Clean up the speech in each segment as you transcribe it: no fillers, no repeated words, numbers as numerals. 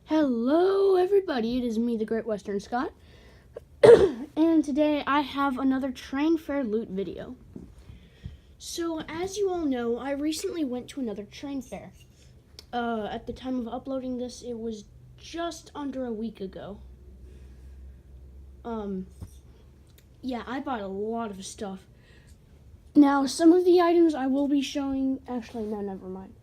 Hello everybody, it is me, the Great Western Scott, and today I have another train fare loot video. So as you all know, I recently went to another train fair. At the time of uploading this, it was just under a week ago. Yeah, I bought a lot of stuff. Now, some of the items I will be showing, never mind.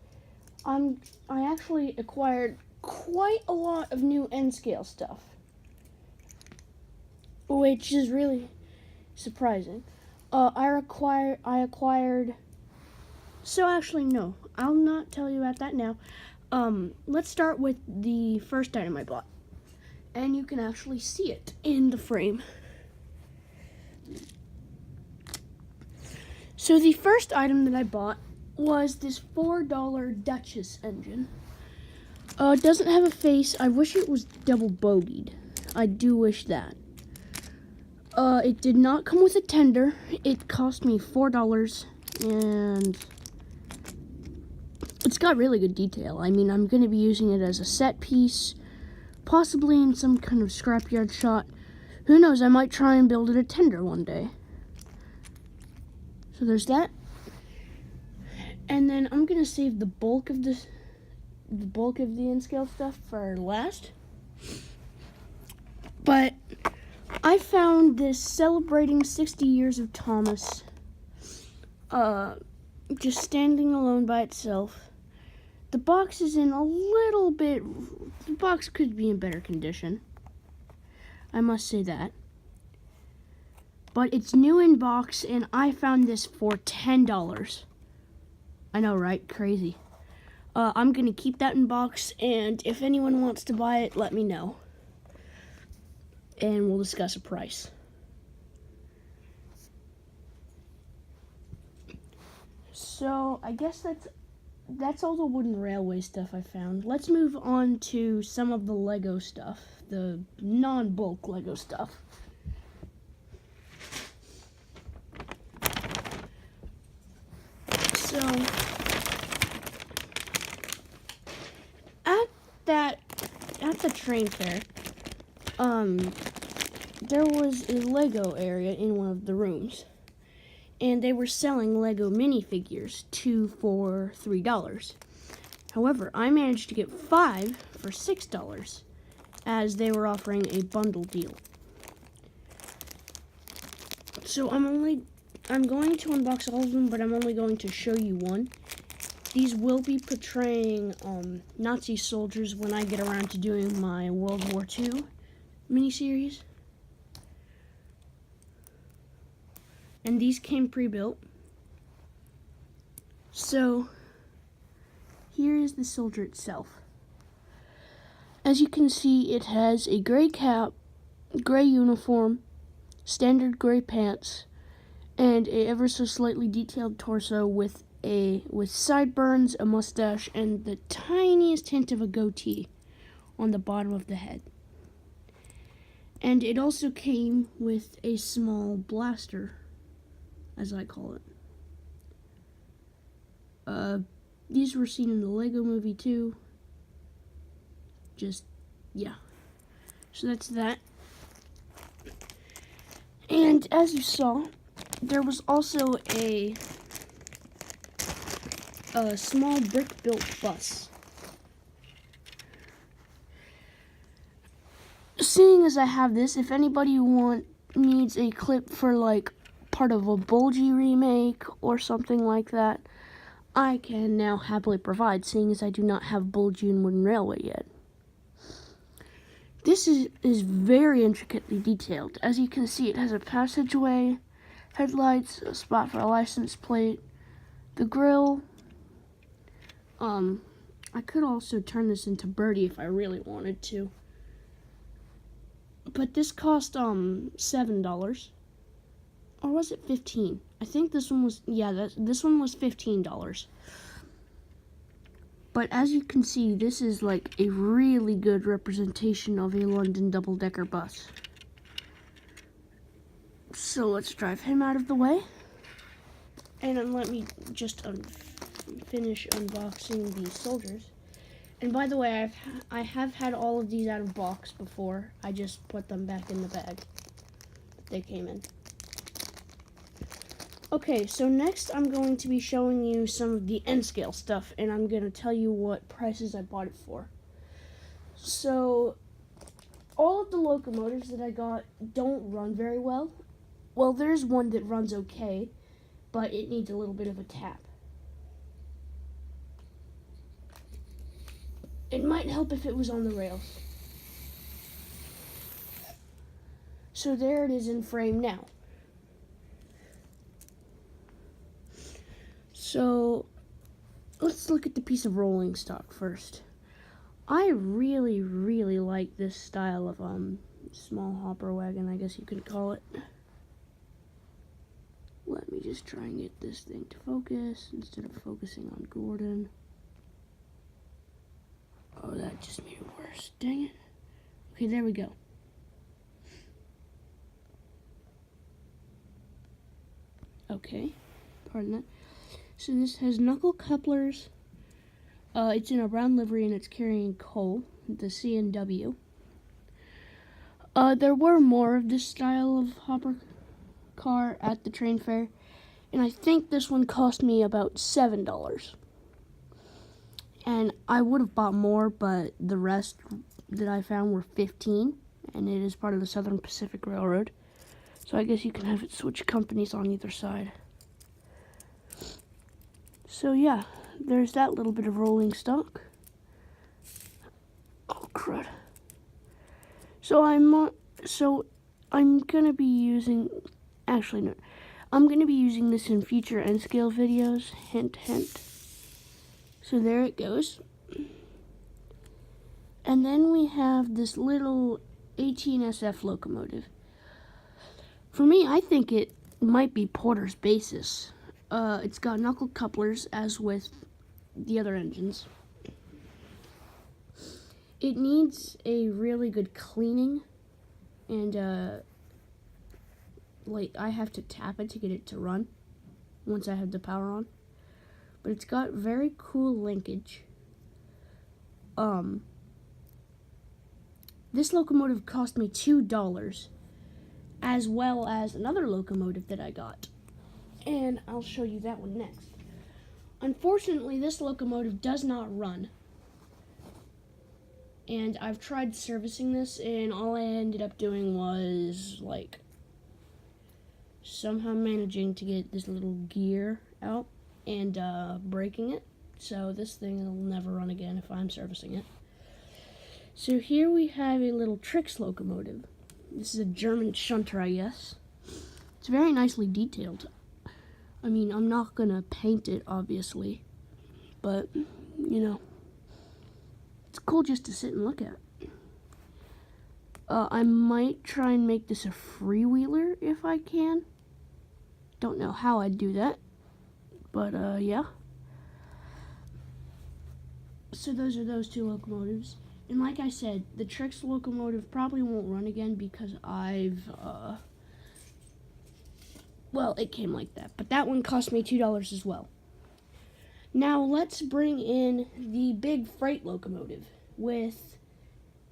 I actually acquired quite a lot of new N-scale stuff, which is really surprising. I acquired. So actually, no, I'll not tell you about that now. Let's start with the first item I bought, and you can actually see it in the frame. So the first item that I bought was this $4 Duchess engine. It doesn't have a face. I wish it was double bogeyed. I do wish that. It did not come with a tender. It cost me $4, and it's got really good detail. I mean, I'm going to be using it as a set piece, possibly in some kind of scrapyard shot. Who knows, I might try and build it a tender one day. So there's that. And then I'm going to save the bulk of the N-scale stuff for last. But I found this celebrating 60 years of Thomas, just standing alone by itself. The box is in a little bit, the box could be in better condition, I must say that. But it's new in box, and I found this for $10. I know, right? Crazy. I'm going to keep that in box, and if anyone wants to buy it, let me know. And we'll discuss a price. So, I guess that's all the wooden railway stuff I found. Let's move on to some of the Lego stuff, the non-bulk Lego stuff. So, at the train fair, there was a Lego area in one of the rooms, and they were selling Lego minifigures, 2 for $3. However, I managed to get 5 for $6, as they were offering a bundle deal. So I'm going to unbox all of them, but I'm only going to show you one. These will be portraying Nazi soldiers when I get around to doing my World War II miniseries. And these came pre-built. So, here is the soldier itself. As you can see, it has a gray cap, gray uniform, standard gray pants, and a ever so slightly detailed torso with sideburns, a mustache, and the tiniest hint of a goatee on the bottom of the head. And it also came with a small blaster, as I call it. These were seen in the Lego Movie too. Yeah. So that's that. And as you saw, there was also a small brick-built bus. Seeing as I have this, if anybody needs a clip for like part of a Bulgy remake or something like that, I can now happily provide, seeing as I do not have Bulgy and Wooden Railway yet. This is very intricately detailed. As you can see, it has a passageway, headlights, a spot for a license plate, the grill. I could also turn this into Birdie if I really wanted to. But this cost $7. Or was it $15? I think this one was, this one was $15. But as you can see, this is like a really good representation of a London double-decker bus. So let's drive him out of the way. And then let me just finish unboxing the soldiers. And by the way, I have had all of these out of box before. I just put them back in the bag that they came in. Okay, so next I'm going to be showing you some of the N-Scale stuff, and I'm going to tell you what prices I bought it for. So, all of the locomotives that I got don't run very well. Well, there's one that runs okay, but it needs a little bit of a tap. It might help if it was on the rails. So there it is in frame now. So let's look at the piece of rolling stock first. I really, really like this style of small hopper wagon, I guess you could call it. Let me just try and get this thing to focus instead of focusing on Gordon. Oh, that just made it worse. Dang it. Okay, there we go. Okay, pardon that. So this has knuckle couplers. It's in a brown livery and it's carrying coal, the C&W. There were more of this style of hopper car at the train fair, and I think this one cost me about $7. And I would have bought more, but the rest that I found were $15, and it is part of the Southern Pacific Railroad. So I guess you can have it switch companies on either side. So yeah, there's that little bit of rolling stock. Oh crud. So I'm gonna be using, actually no, I'm gonna be using this in future N-Scale videos. Hint, hint. So there it goes. And then we have this little 18SF locomotive. For me, I think it might be Porter's Basis. It's got knuckle couplers, as with the other engines. It needs a really good cleaning, and I have to tap it to get it to run once I have the power on. But it's got very cool linkage. This locomotive cost me $2, as well as another locomotive that I got. And I'll show you that one next. Unfortunately, this locomotive does not run. And I've tried servicing this, and all I ended up doing was, somehow managing to get this little gear out and breaking it. So this thing will never run again if I'm servicing it. So here we have a little Trix locomotive. This is a German shunter, I guess. It's very nicely detailed. I mean, I'm not gonna paint it, obviously, but, you know, it's cool just to sit and look at. I might try and make this a freewheeler if I can. Don't know how I'd do that, but, yeah. So those are those two locomotives. And like I said, the Trix locomotive probably won't run again because well, it came like that. But that one cost me $2 as well. Now let's bring in the big freight locomotive with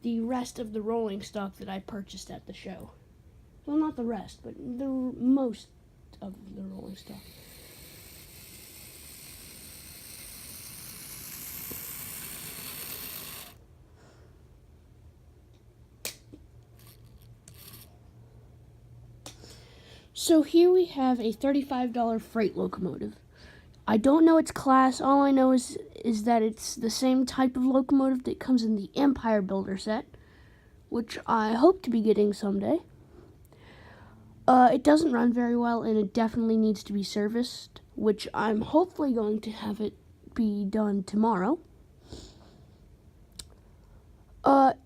the rest of the rolling stock that I purchased at the show. Well, not the rest, but the most of the rolling stock. So here we have a $35 freight locomotive. I don't know its class. All I know is that it's the same type of locomotive that comes in the Empire Builder set, which I hope to be getting someday. It doesn't run very well, and it definitely needs to be serviced, which I'm hopefully going to have it be done tomorrow.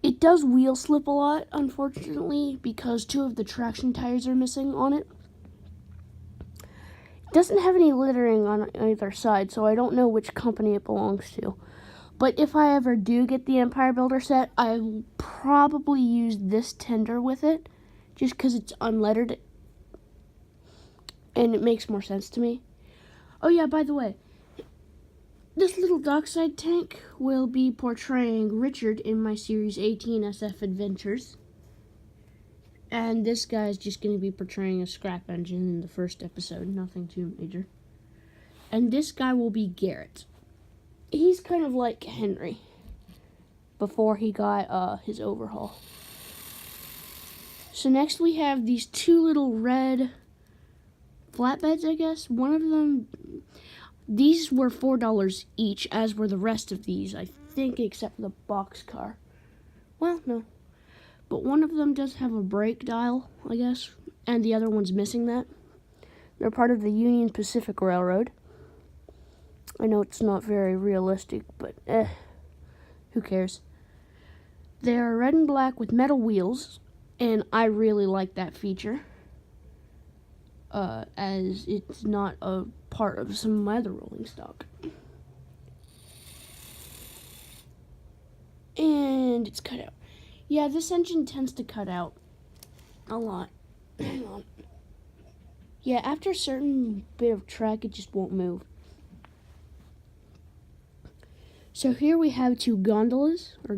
It does wheel slip a lot, unfortunately, because 2 of the traction tires are missing on it. It doesn't have any littering on either side, so I don't know which company it belongs to. But if I ever do get the Empire Builder set, I will probably use this tender with it, just because it's unlettered, and it makes more sense to me. Oh yeah, by the way, This little dockside tank will be portraying Richard in my Series 18 SF Adventures. And this guy is just going to be portraying a scrap engine in the first episode, nothing too major. And this guy will be Garrett. He's kind of like Henry before he got his overhaul. So next we have these two little red flatbeds, I guess. One of them, these were $4 each, as were the rest of these, I think, except for the boxcar. Well, no. But one of them does have a brake dial, I guess, and the other one's missing that. They're part of the Union Pacific Railroad. I know it's not very realistic, but who cares? They are red and black with metal wheels, and I really like that feature, as it's not a part of some of my other rolling stock. And it's cut out. Yeah, this engine tends to cut out a lot. Hang on. Yeah, after a certain bit of track, it just won't move. So here we have two gondolas, or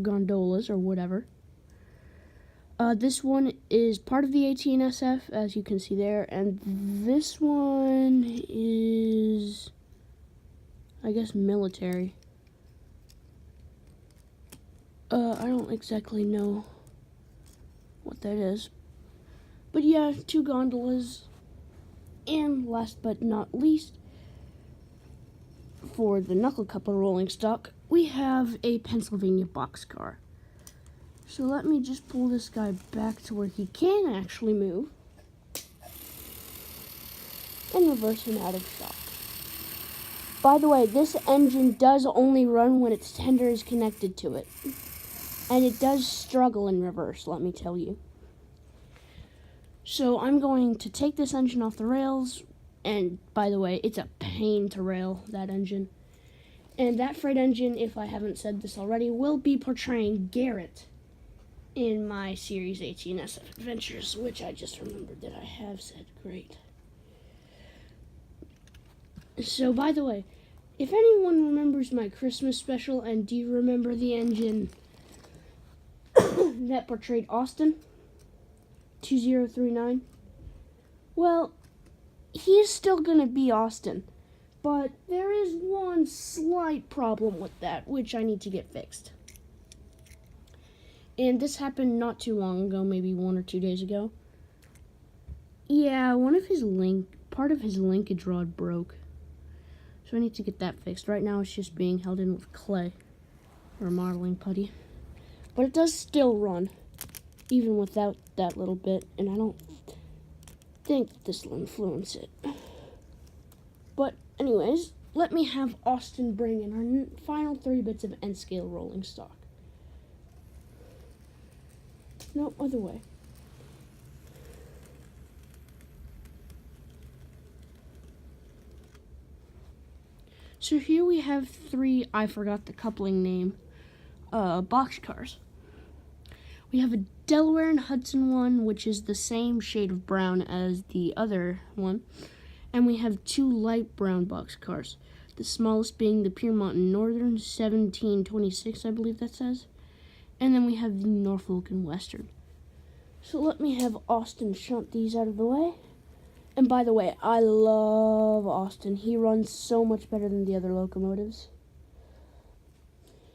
whatever. This one is part of the 18SF, as you can see there, and this one is, I guess, military. I don't exactly know what that is. But yeah, two gondolas. And last but not least, for the knuckle couple rolling stock, we have a Pennsylvania boxcar. So let me just pull this guy back to where he can actually move and reverse him out of stock. By the way, this engine does only run when its tender is connected to it. And it does struggle in reverse, let me tell you. So I'm going to take this engine off the rails, and by the way, it's a pain to rail, that engine. And that freight engine, if I haven't said this already, will be portraying Garrett in my Series 18 SF Adventures, which I just remembered that I have said. Great. So, by the way, if anyone remembers my Christmas special, and do you remember the engine that portrayed Austin? 2039? Well, he's still going to be Austin, but there is one slight problem with that, which I need to get fixed. And this happened not too long ago, maybe 1 or 2 days ago. Yeah, part of his linkage rod broke. So I need to get that fixed. Right now it's just being held in with clay, or modeling putty. But it does still run, even without that little bit, and I don't think that this will influence it. But anyways, let me have Austin bring in our final 3 bits of N-scale rolling stock. No, other way. So here we have 3, I forgot the coupling name, boxcars. We have a Delaware and Hudson one, which is the same shade of brown as the other one. And we have 2 light brown boxcars. The smallest being the Piermont and Northern, 1726, I believe that says. And then we have the Norfolk and Western. So let me have Austin shunt these out of the way. And by the way, I love Austin. He runs so much better than the other locomotives.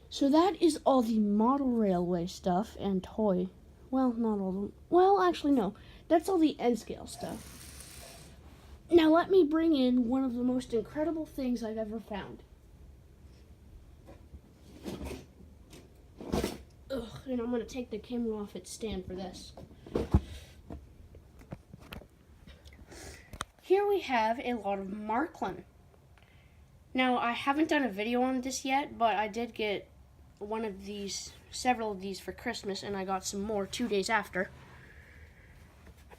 So that is all the model railway stuff and toy. Well, not all of them. Well, actually, no. That's all the N-scale stuff. Now let me bring in one of the most incredible things I've ever found. Ugh, and I'm going to take the camera off its stand for this. Here we have a lot of Marklin. Now, I haven't done a video on this yet, but I did get several of these for Christmas, and I got some more 2 days after.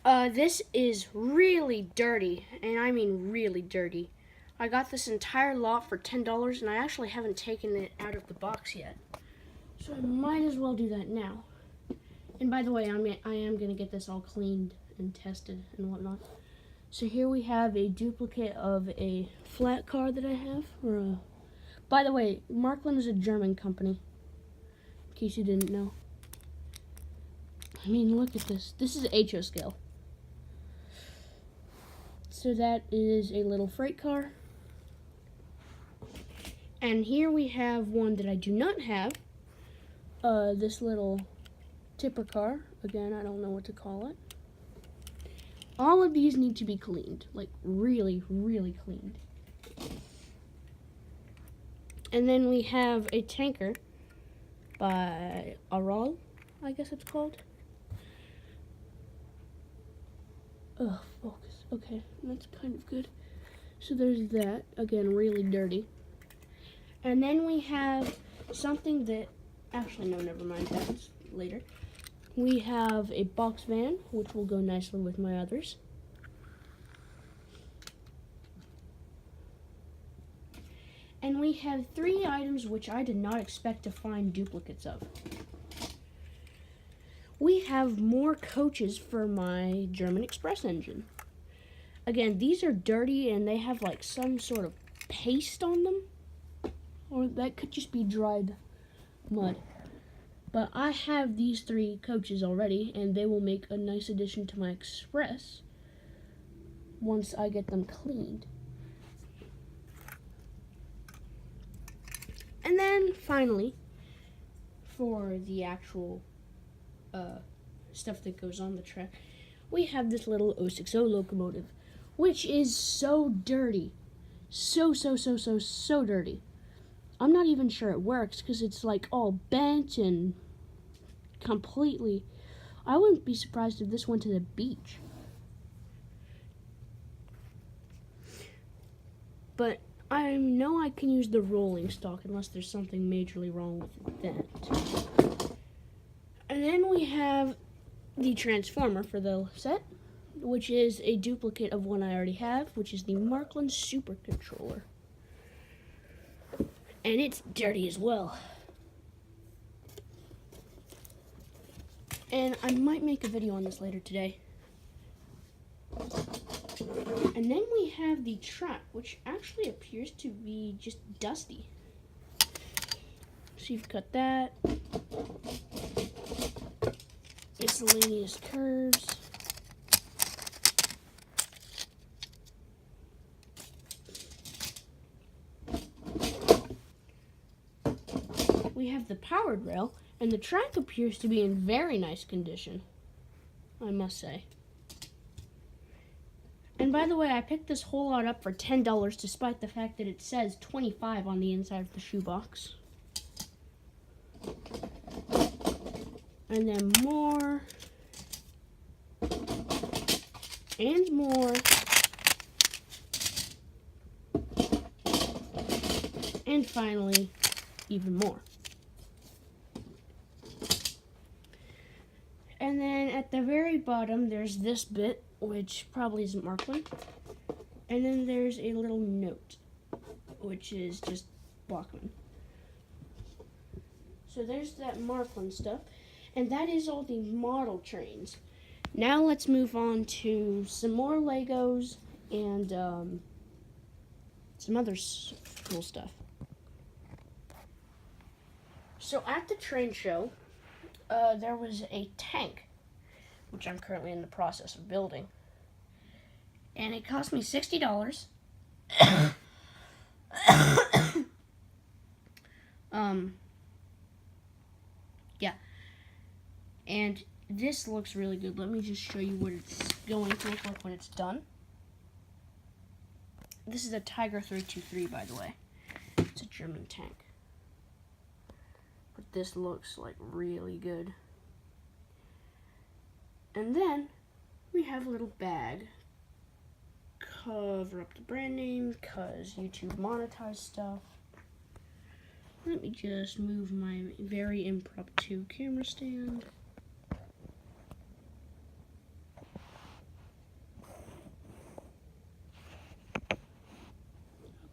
This is really dirty, and I mean really dirty. I got this entire lot for $10, and I actually haven't taken it out of the box yet. So I might as well do that now. And by the way, I am going to get this all cleaned and tested and whatnot. So here we have a duplicate of a flat car that I have, or a By the way, Marklin is a German company, in case you didn't know. I mean, look at this. This is HO scale. So that is a little freight car. And here we have one that I do not have. This little tipper car. Again, I don't know what to call it. All of these need to be cleaned. Like, really, really cleaned. And then we have a tanker by Aral, I guess it's called. Oh, focus. Okay, that's kind of good. So there's that. Again, really dirty. And then we have something that, actually no, never mind, that's later. We have a box van, which will go nicely with my others. And we have 3 items which I did not expect to find duplicates of. We have more coaches for my German Express engine. Again, these are dirty and they have like some sort of paste on them. Or that could just be dried mud. But I have these 3 coaches already and they will make a nice addition to my Express once I get them cleaned. And then finally, for the actual stuff that goes on the track, we have this little 060 locomotive, which is so dirty. So dirty. I'm not even sure it works because it's like all bent and completely. I wouldn't be surprised if this went to the beach. But I know I can use the rolling stock unless there's something majorly wrong with that. And then we have the transformer for the set, which is a duplicate of one I already have, which is the Marklin Super Controller. And it's dirty as well. And I might make a video on this later today. And then we have the track, which actually appears to be just dusty. So you've got that. Miscellaneous curves. We have the powered rail, and the track appears to be in very nice condition, I must say. And by the way, I picked this whole lot up for $10 despite the fact that it says $25 on the inside of the shoebox. And then more. And more. And finally, even more. And then at the very bottom, there's this bit, which probably isn't Marklin. And then there's a little note, which is just Bachmann. So there's that Marklin stuff. And that is all the model trains. Now let's move on to some more Legos and some other cool stuff. So at the train show, there was a tank, which I'm currently in the process of building. And it cost me $60. Yeah. And this looks really good. Let me just show you what it's going to look like when it's done. This is a Tiger 323, by the way. It's a German tank. But this looks like really good. And then we have a little bag. Cover up the brand name because YouTube monetized stuff. Let me just move my very impromptu camera stand.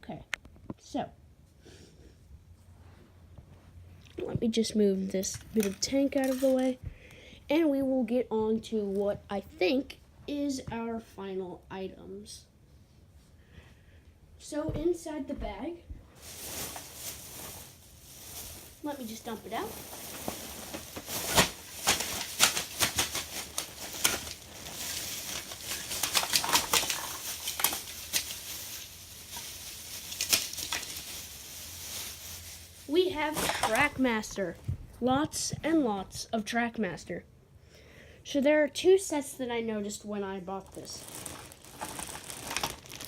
Okay, so let me just move this bit of tank out of the way, and we will get on to what I think is our final items. So inside the bag, Let me just dump it out. We have Trackmaster. Lots and lots of Trackmaster. So there are two sets that I noticed when I bought this.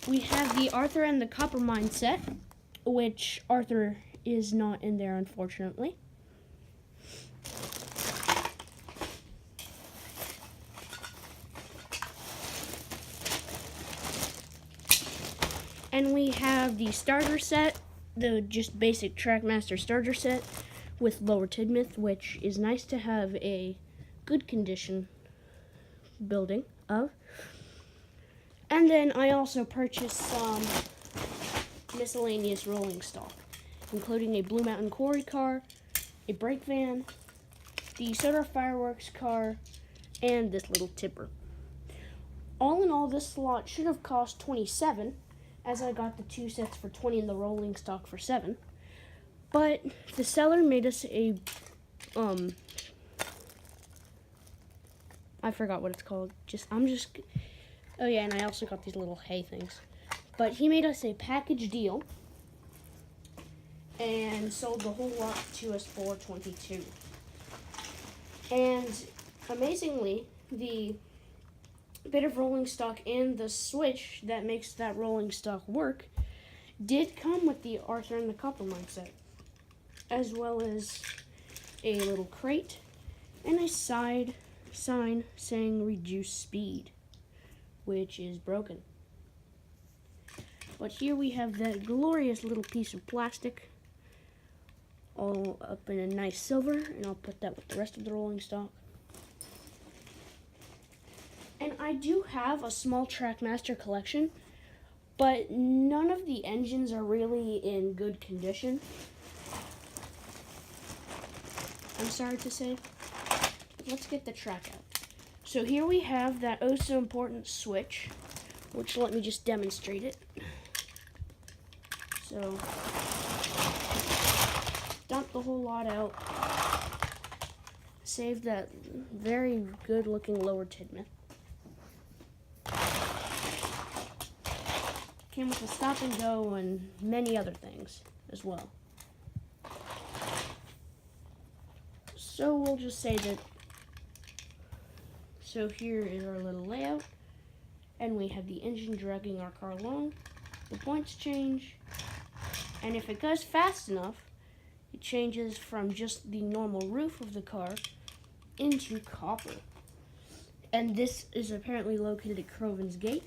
We have the Arthur and the Coppermine set, which Arthur is not in there, unfortunately. And we have the starter set, the just basic Trackmaster starter set with Lower Tidmouth, which is nice to have a good condition building of. And then I also purchased some miscellaneous rolling stock, including a Blue Mountain Quarry car, a brake van, the Soda Fireworks car, and this little tipper. All in all, this lot should have cost $27, as I got the two sets for $20 and the rolling stock for $7. But the seller made us a, I forgot what it's called. Oh yeah, and I also got these little hay things. But he made us a package deal and sold the whole lot to us for $22. And amazingly, the bit of rolling stock and the switch that makes that rolling stock work did come with the Arthur and the Coppermine set, as well as a little crate and a side sign saying reduce speed, which is broken. But here we have that glorious little piece of plastic, all up in a nice silver, and I'll put that with the rest of the rolling stock. And I do have a small Trackmaster collection, but none of the engines are really in good condition, I'm sorry to say. Let's get the track out. So here we have that oh so important switch, which let me just demonstrate it. So, dump the whole lot out. Save that very good looking Lower Tidmouth. Came with a stop and go and many other things as well. So we'll just say that, so here is our little layout, and we have the engine dragging our car along, the points change, and if it goes fast enough, it changes from just the normal roof of the car into copper. And this is apparently located at Crovan's Gate,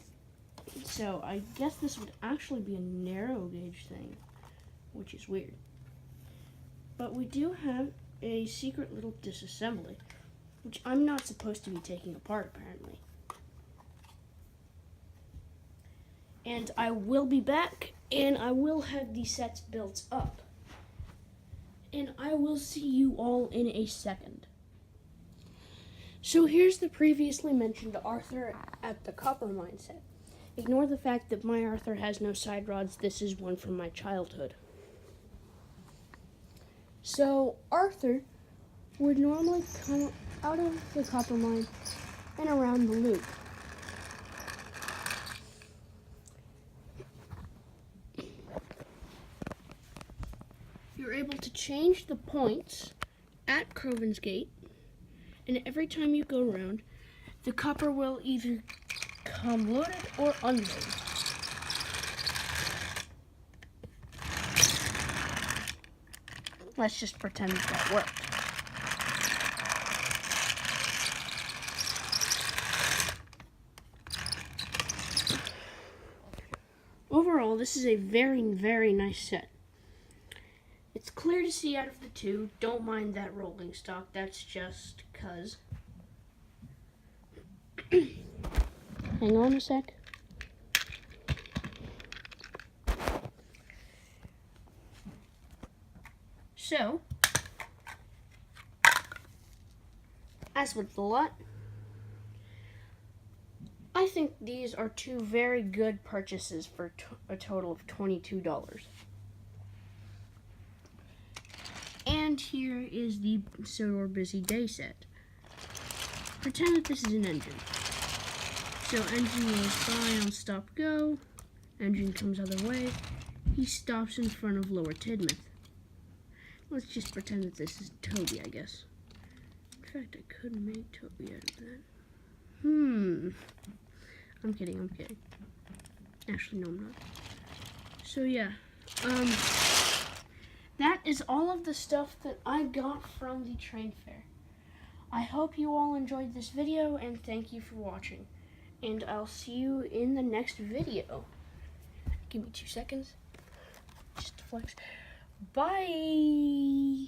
so I guess this would actually be a narrow gauge thing, which is weird. But we do have a secret little disassembly, which I'm not supposed to be taking apart, apparently. And I will be back, and I will have these sets built up. And I will see you all in a second. So here's the previously mentioned Arthur at the Coppermine set. Ignore the fact that my Arthur has no side rods. This is one from my childhood. So Arthur would normally come out of the Coppermine and around the loop. You're able to change the points at Crovan's Gate, and every time you go around, the copper will either come loaded or unloaded. Let's just pretend that worked. Overall, this is a very, very nice set. It's clear to see out of the two. Don't mind that rolling stock. That's just 'cause. Hang on a sec. So, as with the lot, I think these are two very good purchases for a total of $22. And And here is the Sodor Busy Day set. Pretend that this is an engine. So engine goes by on stop go. Engine comes other way. He stops in front of Lower Tidmouth. Let's just pretend that this is Toby, I guess. In fact, I could make Toby out of that. I'm kidding. Actually, no, I'm not. So yeah, that is all of the stuff that I got from the train fair. I hope you all enjoyed this video, and thank you for watching. And I'll see you in the next video. Give me 2 seconds. Just to flex. Bye!